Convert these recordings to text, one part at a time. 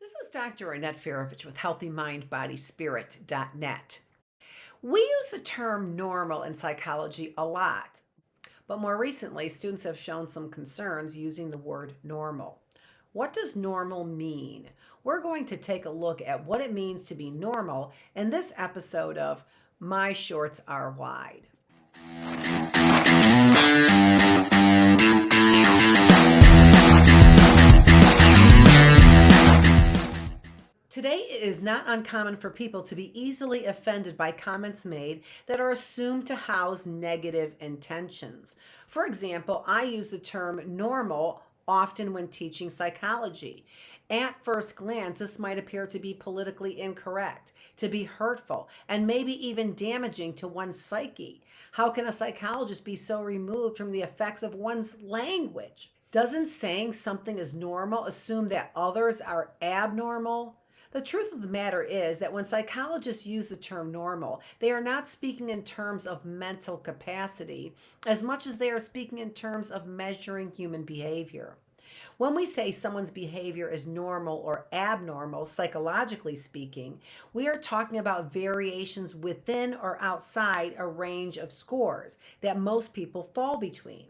This is Dr. Annette Feravich with HealthyMindBodySpirit.net. We use the term normal in psychology a lot, but more recently, students have shown some concerns using the word normal. What does normal mean? We're going to take a look at what it means to be normal in this episode of My Shorts Are Wide. Today, it is not uncommon for people to be easily offended by comments made that are assumed to house negative intentions. For example, I use the term normal often when teaching psychology. At first glance, this might appear to be politically incorrect, to be hurtful, and maybe even damaging to one's psyche. How can a psychologist be so removed from the effects of one's language? Doesn't saying something is normal assume that others are abnormal? The truth of the matter is that when psychologists use the term normal, they are not speaking in terms of mental capacity as much as they are speaking in terms of measuring human behavior. When we say someone's behavior is normal or abnormal, psychologically speaking, we are talking about variations within or outside a range of scores that most people fall between.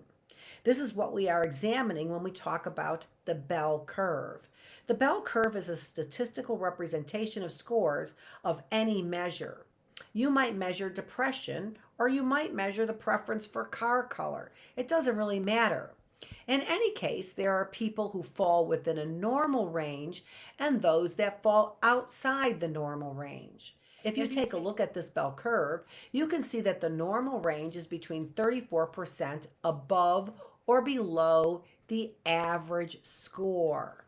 This is what we are examining when we talk about the bell curve. The bell curve is a statistical representation of scores of any measure. You might measure depression, or you might measure the preference for car color. It doesn't really matter. In any case, there are people who fall within a normal range and those that fall outside the normal range. If you take a look at this bell curve, you can see that the normal range is between 34% above or below the average score.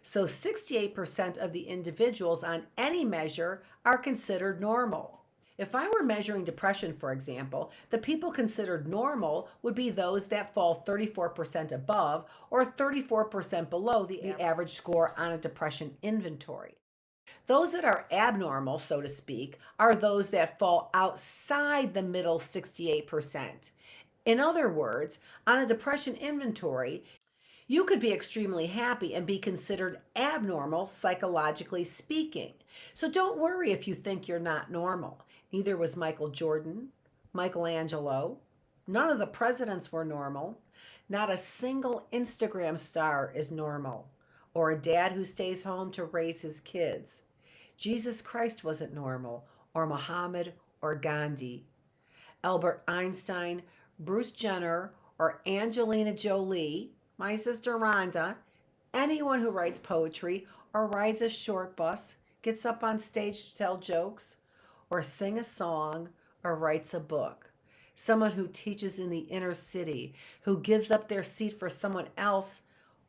So 68% of the individuals on any measure are considered normal. If I were measuring depression, for example, the people considered normal would be those that fall 34% above or 34% below the average score on a depression inventory. Those that are abnormal, so to speak, are those that fall outside the middle 68%. In other words, on a depression inventory, you could be extremely happy and be considered abnormal, psychologically speaking. So don't worry if you think you're not normal. Neither was Michael Jordan, Michelangelo. None of the presidents were normal. Not a single Instagram star is normal, or a dad who stays home to raise his kids. Jesus Christ wasn't normal, or Muhammad or Gandhi. Albert Einstein, Bruce Jenner, or Angelina Jolie, my sister Rhonda, anyone who writes poetry or rides a short bus, gets up on stage to tell jokes, or sing a song, or writes a book. Someone who teaches in the inner city, who gives up their seat for someone else,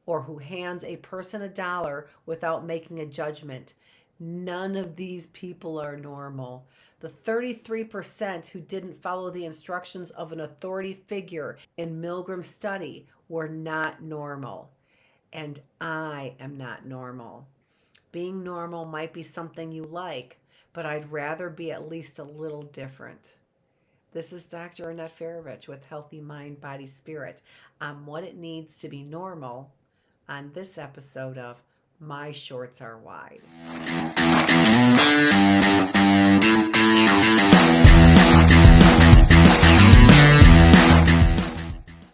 or who hands a person $1 without making a judgment. None of these people are normal. The 33% who didn't follow the instructions of an authority figure in Milgram's study were not normal. And I am not normal. Being normal might be something you like, but I'd rather be at least a little different. This is Dr. Annette Feravich with Healthy Mind, Body, Spirit on what it needs to be normal on this episode of My Shorts Are Wide.